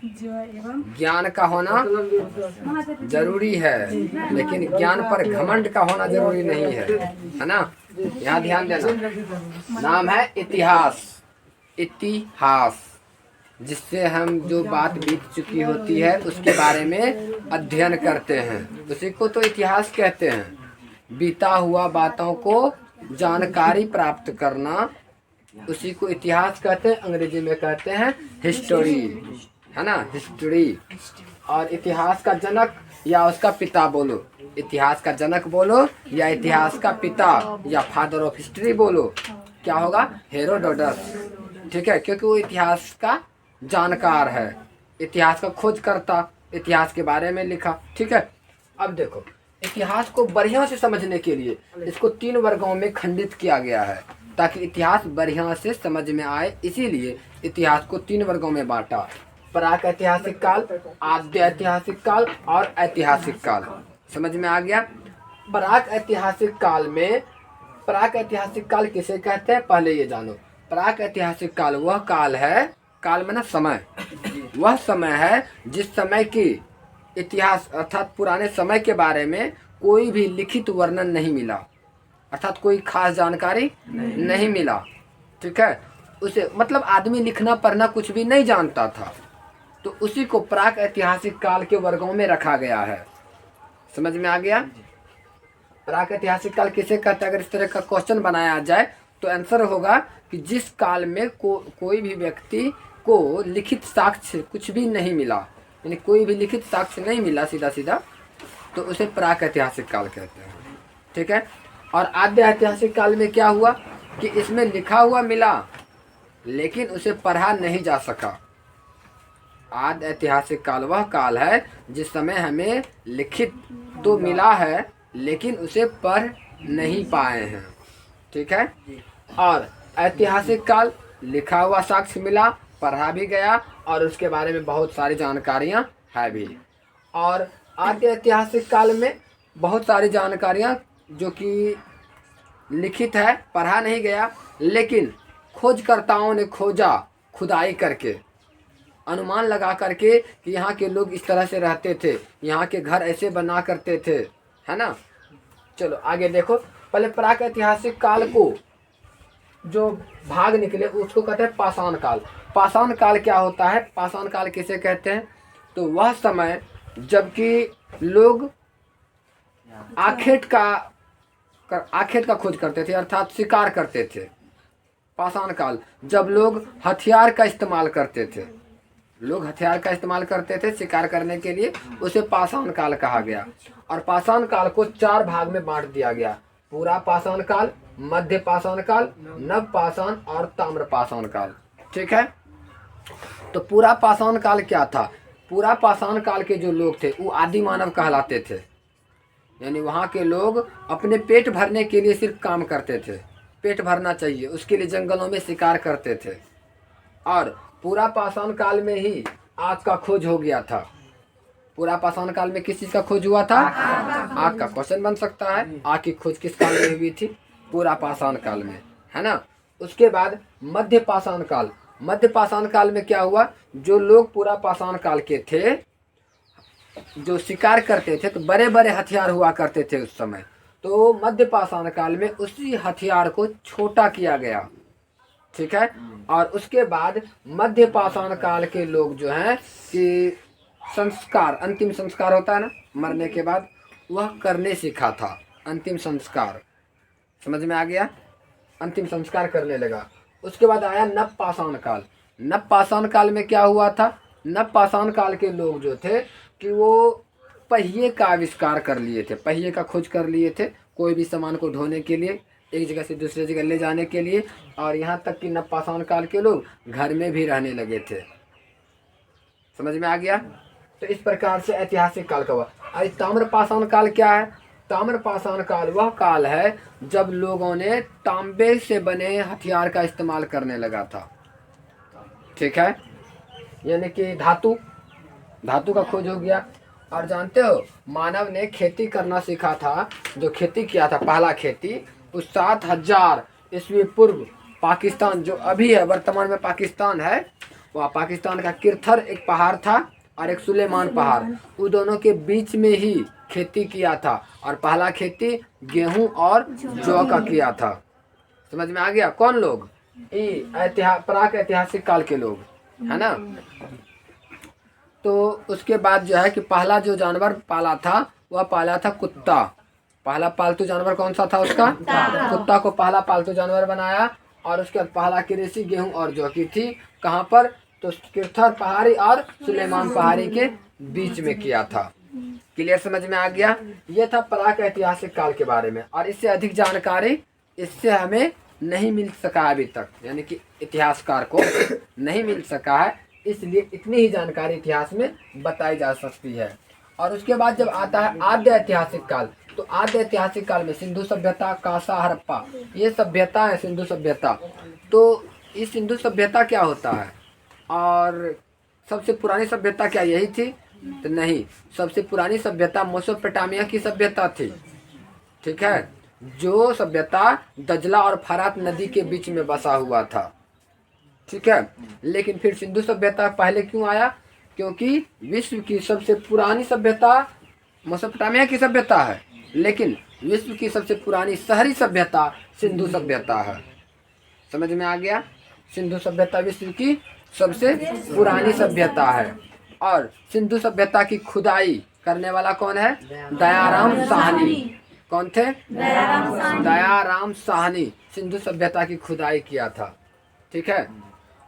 ज्ञान का होना जरूरी है, लेकिन ज्ञान पर घमंड का होना जरूरी नहीं है ना। यहाँ ध्यान देना। नाम है इतिहास। इतिहास जिससे हम जो बात बीत चुकी होती है उसके बारे में अध्ययन करते हैं, उसी को तो इतिहास कहते हैं। बीता हुआ बातों को जानकारी प्राप्त करना, उसी को इतिहास कहते हैं। अंग्रेजी में कहते हैं हिस्टोरी, है ना, हिस्ट्री। और इतिहास का जनक या उसका पिता बोलो, इतिहास का जनक बोलो या इतिहास का पिता या फादर ऑफ हिस्ट्री बोलो, क्या होगा? हेरोडोटस। ठीक है, क्योंकि वो इतिहास का जानकार है, इतिहास का खोजकर्ता, इतिहास के बारे में लिखा। ठीक है, अब देखो इतिहास को बढ़िया से समझने के लिए इसको 3 वर्गों में खंडित किया गया है, ताकि इतिहास बढ़िया से समझ में आए। इसीलिए इतिहास को 3 वर्गों में बांटा: प्राक ऐतिहासिक काल, आद्य ऐतिहासिक काल और ऐतिहासिक काल। समझ में आ गया? प्राक ऐतिहासिक काल में, प्राक ऐतिहासिक काल किसे कहते हैं पहले ये जानो। प्राक ऐतिहासिक काल वह काल है, काल में ना समय, वह समय है जिस समय की इतिहास अर्थात पुराने समय के बारे में कोई भी लिखित वर्णन नहीं मिला, अर्थात कोई खास जानकारी नहीं मिला। ठीक है, उसे मतलब आदमी लिखना पढ़ना कुछ भी नहीं जानता था, तो उसी को प्राक ऐतिहासिक काल के वर्गों में रखा गया है। समझ में आ गया? प्राक ऐतिहासिक काल किसे कहते हैं? अगर इस तरह का क्वेश्चन बनाया जाए तो आंसर होगा कि जिस काल में कोई भी व्यक्ति को लिखित साक्ष्य कुछ भी नहीं मिला, यानी कोई भी लिखित साक्ष्य नहीं मिला सीधा सीधा, तो उसे प्राक ऐतिहासिक काल कहते हैं। ठीक है, और आद्य ऐतिहासिक काल में क्या हुआ कि इसमें लिखा हुआ मिला लेकिन उसे पढ़ा नहीं जा सका। आद्य ऐतिहासिक काल वह काल है जिस समय हमें लिखित तो मिला है लेकिन उसे पढ़ नहीं पाए हैं। ठीक है, और ऐतिहासिक काल लिखा हुआ साक्ष्य मिला, पढ़ा भी गया और उसके बारे में बहुत सारी जानकारियां है भी। और आद्य ऐतिहासिक काल में बहुत सारी जानकारियां जो कि लिखित है, पढ़ा नहीं गया, लेकिन खोजकर्ताओं ने खोजा, खुदाई करके, अनुमान लगा करके कि यहाँ के लोग इस तरह से रहते थे, यहाँ के घर ऐसे बना करते थे, है ना। चलो आगे देखो। पहले प्राक ऐतिहासिक काल को जो भाग निकले उसको कहते हैं पाषाण काल। पाषाण काल क्या होता है? पाषाण काल किसे कहते हैं? तो वह समय जबकि लोग आखेट का खोज करते थे, अर्थात शिकार करते थे। पाषाण काल जब लोग हथियार का इस्तेमाल करते थे, लोग हथियार का इस्तेमाल करते थे शिकार करने के लिए, उसे पाषाण काल कहा गया। और पाषाण काल को 4 भाग में बांट दिया गया: पूरा पाषाण काल, मध्य पाषाण काल, नव पाषाण और ताम्र पाषाण काल। ठीक है, तो पूरा पाषाण काल क्या था? पूरा पाषाण काल के जो लोग थे वो आदि मानव कहलाते थे, यानी वहाँ के लोग अपने पेट भरने के लिए सिर्फ काम करते थे, पेट भरना चाहिए उसके लिए जंगलों में शिकार करते थे। और पूरा पाषाण काल में ही आग का खोज हो गया था। पूरा पाषाण काल में किस चीज का खोज हुआ था? आग का। क्वेश्चन बन सकता है आग की खोज किस काल में हुई थी? पूरा पाषाण काल में, है ना। उसके बाद मध्य पाषाण काल। मध्य पाषाण काल में क्या हुआ? जो लोग पूरा पाषाण काल के थे, जो शिकार करते थे, तो बड़े बड़े हथियार हुआ करते थे उस समय, तो मध्य पाषाण काल में उसी हथियार को छोटा किया गया। ठीक है, और उसके बाद मध्य पाषाण काल के लोग जो हैं कि संस्कार, अंतिम संस्कार होता है ना मरने के बाद, वह करने सीखा था। अंतिम संस्कार, समझ में आ गया? अंतिम संस्कार करने लगा। उसके बाद आया नव पाषाण काल। नव पाषाण काल में क्या हुआ था? नव पाषाण काल के लोग जो थे कि वो पहिए का आविष्कार कर लिए थे, पहिए का खोज कर लिए थे, कोई भी सामान को ढोने के लिए, एक जगह से दूसरी जगह ले जाने के लिए। और यहाँ तक कि नव पाषाण काल के लोग घर में भी रहने लगे थे। समझ में आ गया? तो इस प्रकार से ऐतिहासिक काल का हुआ। और ताम्र पाषाण काल क्या है? ताम्र पाषाण काल वह काल है जब लोगों ने तांबे से बने हथियार का इस्तेमाल करने लगा था। ठीक है, यानी कि धातु का खोज हो गया। और जानते हो मानव ने खेती करना सीखा था, जो खेती किया था पहला खेती, उस 7000 ईस्वी पूर्व पाकिस्तान जो अभी है वर्तमान में पाकिस्तान है, वहाँ पाकिस्तान का किरथर एक पहाड़ था और एक सुलेमान पहाड़, उन दोनों के बीच में ही खेती किया था। और पहला खेती गेहूं और जौ का किया था। समझ में आ गया? कौन लोग? प्राक ऐतिहासिक काल के लोग, है ना। तो उसके बाद जो है कि पहला जो जानवर पाला था वह पाला था कुत्ता। पहला पालतू जानवर कौन सा था उसका? कुत्ता को पहला पालतू जानवर बनाया। और उसके बाद पहला कृषि गेहूं और जौ की थी। कहाँ पर? तो किरथर पहाड़ी और सुलेमान पहाड़ी के बीच में किया था। क्लियर? समझ में आ गया? ये था प्राक ऐतिहासिक काल के बारे में। और इससे अधिक जानकारी इससे हमें नहीं मिल सका अभी तक, यानी कि इतिहासकार को नहीं मिल सका है, इसलिए इतनी ही जानकारी इतिहास में बताई जा सकती है। और उसके बाद जब आता है आद्य ऐतिहासिक काल, तो आद्य ऐतिहासिक काल में सिंधु सभ्यता, कांसा, हड़प्पा, ये सभ्यता है सिंधु सभ्यता। तो इस सिंधु सभ्यता क्या होता है? और सबसे पुरानी सभ्यता क्या यही थी? तो नहीं, सबसे पुरानी सभ्यता मेसोपोटामिया की सभ्यता थी। ठीक है, जो सभ्यता दजला और फरात नदी के बीच में बसा हुआ था। ठीक है, लेकिन फिर सिंधु सभ्यता पहले क्यों आया? क्योंकि विश्व की सबसे पुरानी सभ्यता मेसोपोटामिया की सभ्यता है, लेकिन विश्व की सबसे पुरानी शहरी सभ्यता सिंधु सभ्यता है। समझ में आ गया? सिंधु सभ्यता विश्व की सबसे पुरानी सभ्यता है। और सिंधु सभ्यता की खुदाई करने वाला कौन है? दयाराम साहनी। कौन थे? दयाराम साहनी सिंधु सभ्यता की खुदाई किया था। ठीक है,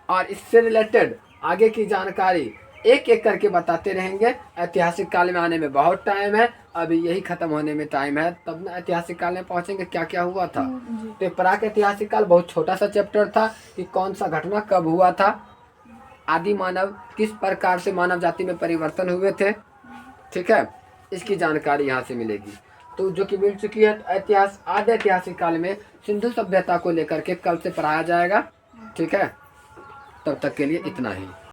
और इससे रिलेटेड आगे की जानकारी एक एक करके बताते रहेंगे। ऐतिहासिक काल में आने में बहुत टाइम है, अभी यही खत्म होने में टाइम है, तब ना ऐतिहासिक काल में पहुंचेंगे क्या क्या हुआ था। तो प्राक ऐतिहासिक काल बहुत छोटा सा चैप्टर था कि कौन सा घटना कब हुआ था, आदि मानव किस प्रकार से मानव जाति में परिवर्तन हुए थे। ठीक है, इसकी जानकारी यहाँ से मिलेगी। तो जो कि मिल चुकी है आद्य ऐतिहासिक काल में सिंधु सभ्यता को लेकर के कल से पढ़ाया जाएगा। ठीक है, तब तक के लिए इतना ही।